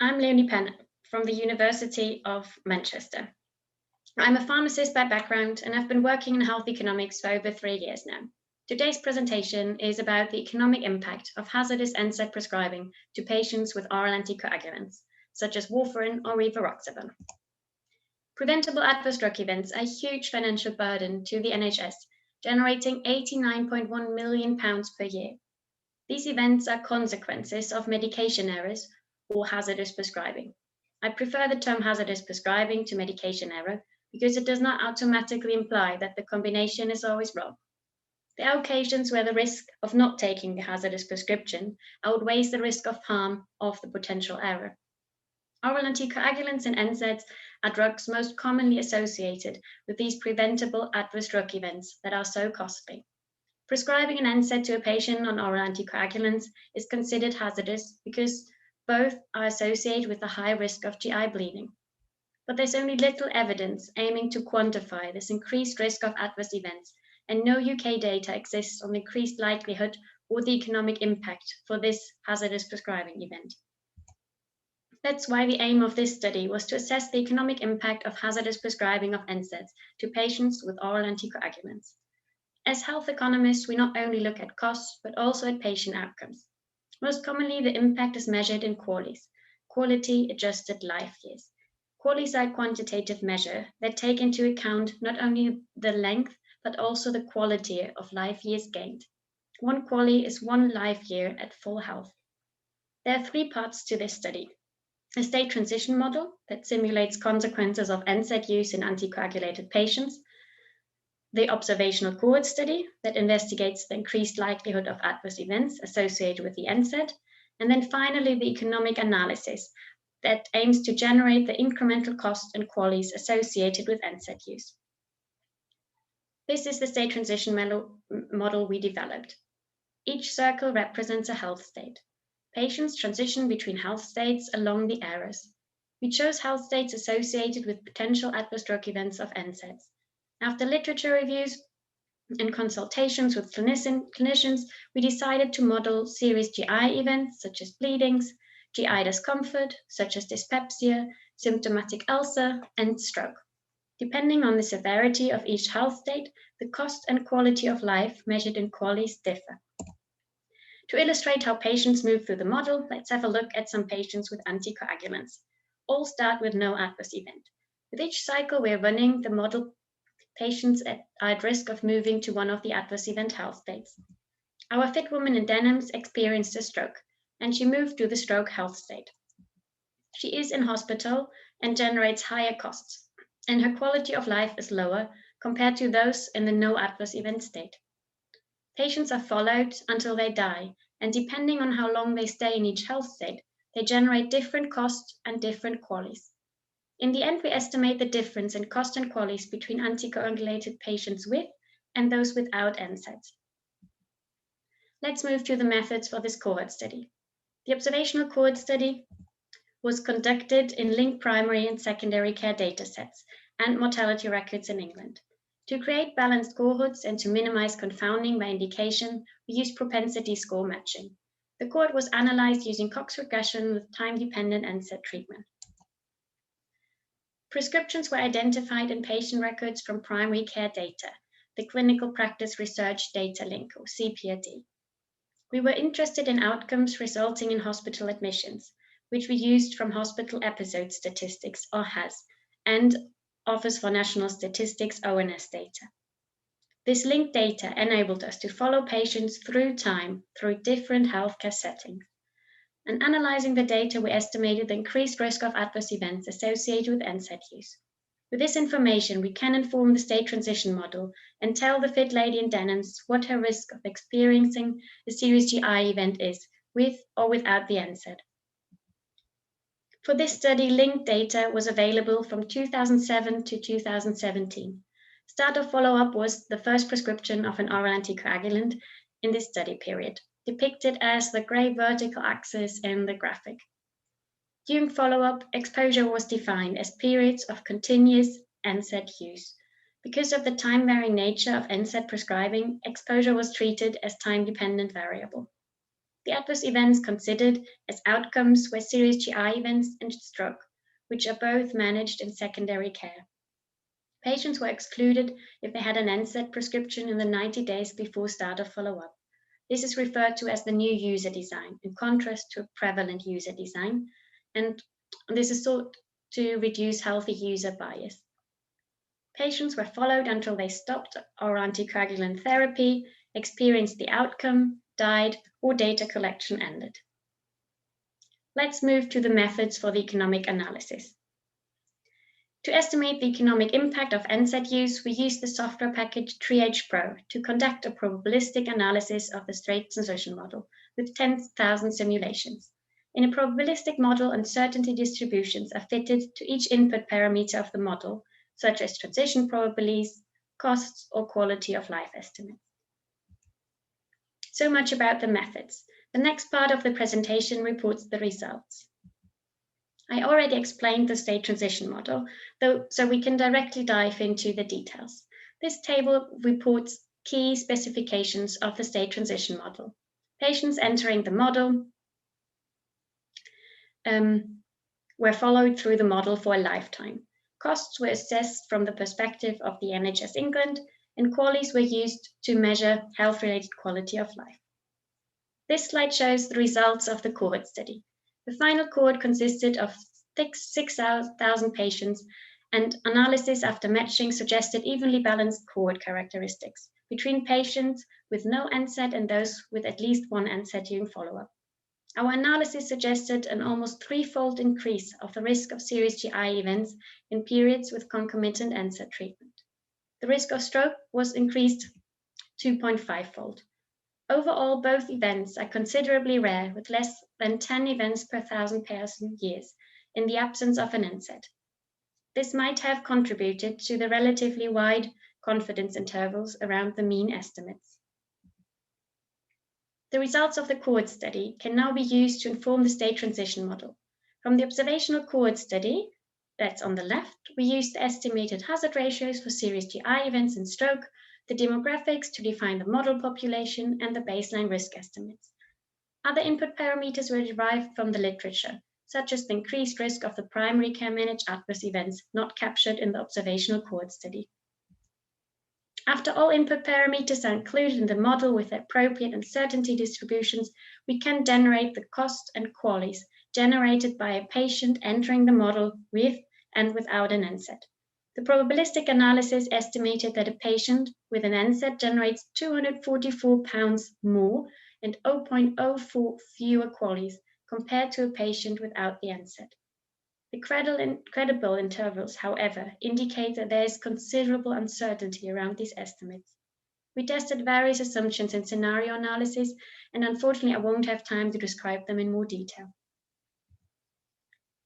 I'm Leonie from the University of Manchester. I'm a pharmacist by background and I've been working in health economics for over 3 years now. Today's presentation is about the economic impact of hazardous NSAID prescribing to patients with oral anticoagulants, such as warfarin or rivaroxaban. Preventable adverse drug events are a huge financial burden to the NHS, generating £89.1 million per year. These events are consequences of medication errors or hazardous prescribing. I prefer the term hazardous prescribing to medication error because it does not automatically imply that the combination is always wrong. There are occasions where the risk of not taking the hazardous prescription outweighs the risk of harm of the potential error. Oral anticoagulants and Nsaids are drugs most commonly associated with these preventable adverse drug events that are so costly. Prescribing an NSAID to a patient on oral anticoagulants is considered hazardous because both are associated with a high risk of GI bleeding. But there's only little evidence aiming to quantify this increased risk of adverse events, and no UK data exists on the increased likelihood or the economic impact for this hazardous prescribing event. That's why the aim of this study was to assess the economic impact of hazardous prescribing of NSAIDs to patients with oral anticoagulants. As health economists, we not only look at costs, but also at patient outcomes. Most commonly, the impact is measured in QALYs, quality adjusted life years. QALYs are a quantitative measure that take into account not only the length, but also the quality of life years gained. One QALY is one life year at full health. There are 3 parts to this study. A state transition model that simulates consequences of NSAID use in anticoagulated patients, the observational cohort study that investigates the increased likelihood of adverse events associated with the NSAID, and then finally the economic analysis that aims to generate the incremental cost and QALYs associated with NSAID use. This is the state transition model we developed. Each circle represents a health state. Patients transition between health states along the arrows. We chose health states associated with potential adverse drug events of NSAIDs. After literature reviews and consultations with clinicians, we decided to model serious GI events such as bleedings, GI discomfort such as dyspepsia, symptomatic ulcer, and stroke. Depending on the severity of each health state, the cost and quality of life measured in QALYs differ. To illustrate how patients move through the model, let's have a look at some patients with anticoagulants. All start with no adverse event. With each cycle we're running the model, patients are at risk of moving to one of the adverse event health states. Our fit woman in denims experienced a stroke, and she moved to the stroke health state. She is in hospital and generates higher costs, and her quality of life is lower compared to those in the no adverse event state. Patients are followed until they die, and depending on how long they stay in each health state, they generate different costs and different QALYs. In the end, we estimate the difference in cost and QALYs between anticoagulated patients with and those without NSAIDs. Let's move to the methods for this cohort study. The observational cohort study was conducted in linked primary and secondary care datasets and mortality records in England. To create balanced cohorts and to minimize confounding by indication, we used propensity score matching. The cohort was analyzed using Cox regression with time-dependent NSAID treatment. Prescriptions were identified in patient records from primary care data, the Clinical Practice Research Data Link, or CPRD. We were interested in outcomes resulting in hospital admissions, which we used from Hospital Episode Statistics, or HAS, and Office for National Statistics ONS data. This linked data enabled us to follow patients through time through different healthcare settings. And analyzing the data, we estimated the increased risk of adverse events associated with NSAID use. With this information, we can inform the state transition model and tell the fit lady in denims what her risk of experiencing a serious GI event is, with or without the NSAID. For this study, linked data was available from 2007 to 2017. Start of follow-up was the first prescription of an oral anticoagulant in this study period, depicted as the gray vertical axis in the graphic. During follow-up, exposure was defined as periods of continuous NSAID use. Because of the time-varying nature of NSAID prescribing, exposure was treated as time-dependent variable. The adverse events considered as outcomes were serious GI events and stroke, which are both managed in secondary care. Patients were excluded if they had an NSAID prescription in the 90 days before start of follow-up. This is referred to as the new user design, in contrast to a prevalent user design, and this is sought to reduce healthy user bias. Patients were followed until they stopped oral anticoagulant therapy, experienced the outcome, died, or data collection ended. Let's move to the methods for the economic analysis. To estimate the economic impact of NSAID use, we used the software package Triage Pro to conduct a probabilistic analysis of the straight transition model with 10,000 simulations. In a probabilistic model, uncertainty distributions are fitted to each input parameter of the model, such as transition probabilities, costs, or quality of life estimates. So much about the methods. The next part of the presentation reports the results. I already explained the state transition model, so we can directly dive into the details. This table reports key specifications of the state transition model. Patients entering the model were followed through the model for a lifetime. Costs were assessed from the perspective of the NHS England, and QALYs were used to measure health-related quality of life. This slide shows the results of the cohort study. The final cohort consisted of 6,000 patients, and analysis after matching suggested evenly balanced cohort characteristics between patients with no NSAID and those with at least one NSAID during follow-up. Our analysis suggested an almost threefold increase of the risk of serious GI events in periods with concomitant NSAID treatment. The risk of stroke was increased 2.5-fold. Overall, both events are considerably rare, with less than 10 events per 1,000 person years in the absence of an NSAID. This might have contributed to the relatively wide confidence intervals around the mean estimates. The results of the cohort study can now be used to inform the state transition model. From the observational cohort study, that's on the left, we used the estimated hazard ratios for serious GI events and stroke, the demographics to define the model population, and the baseline risk estimates. Other input parameters were derived from the literature, such as the increased risk of the primary care managed adverse events not captured in the observational cohort study. After all input parameters are included in the model with the appropriate uncertainty distributions, we can generate the cost and QALYs generated by a patient entering the model with and without an NSAID. The probabilistic analysis estimated that a patient with an NSAID generates £244 more and 0.04 fewer QALYs compared to a patient without the NSAID. The credible intervals, however, indicate that there is considerable uncertainty around these estimates. We tested various assumptions in scenario analysis, and unfortunately I won't have time to describe them in more detail.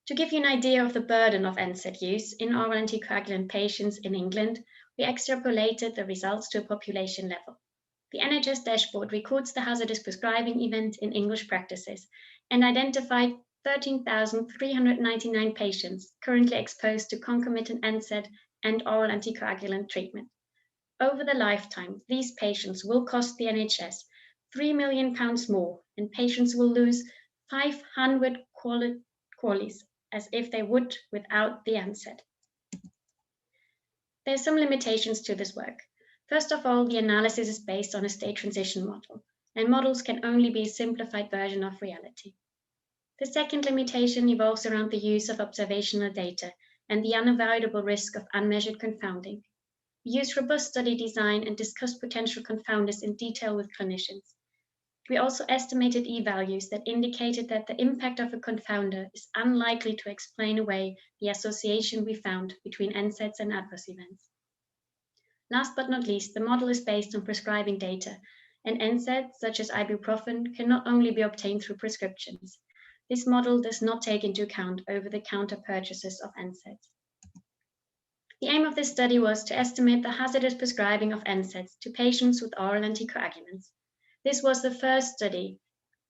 To give you an idea of the burden of NSAID use in oral anticoagulant patients in England, we extrapolated the results to a population level. The NHS dashboard records the hazardous prescribing event in English practices and identified 13,399 patients currently exposed to concomitant NSAID and oral anticoagulant treatment. Over the lifetime, these patients will cost the NHS £3 million more, and patients will lose 500 QALYs as if they would without the NSAID. There are some limitations to this work. First of all, the analysis is based on a state transition model, and models can only be a simplified version of reality. The second limitation evolves around the use of observational data and the unavoidable risk of unmeasured confounding. We used robust study design and discussed potential confounders in detail with clinicians. We also estimated e-values that indicated that the impact of a confounder is unlikely to explain away the association we found between NSAIDs and adverse events. Last but not least, the model is based on prescribing data, and NSAIDs, such as ibuprofen, can not only be obtained through prescriptions. This model does not take into account over-the-counter purchases of Nsaids. The aim of this study was to estimate the hazardous prescribing of Nsaids to patients with oral anticoagulants. This was the first study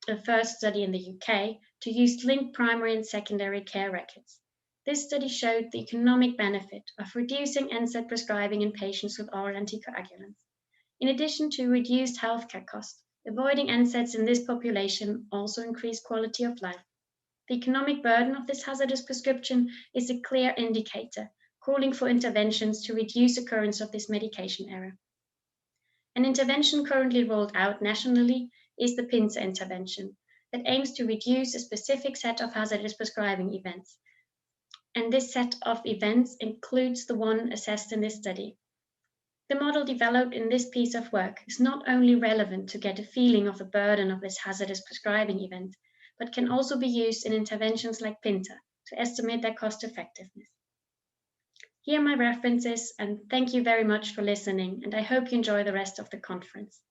in the UK to use linked primary and secondary care records. This study showed the economic benefit of reducing NSAID prescribing in patients with oral anticoagulants. In addition to reduced healthcare costs, Avoiding Nsaids in this population also increased quality of life. The economic burden of this hazardous prescription is a clear indicator, calling for interventions to reduce occurrence of this medication error. An intervention currently rolled out nationally is the PINSA intervention that aims to reduce a specific set of hazardous prescribing events. And this set of events includes the one assessed in this study. The model developed in this piece of work is not only relevant to get a feeling of the burden of this hazardous prescribing event, but can also be used in interventions like PINTA to estimate their cost effectiveness. Here are my references, and thank you very much for listening, and I hope you enjoy the rest of the conference.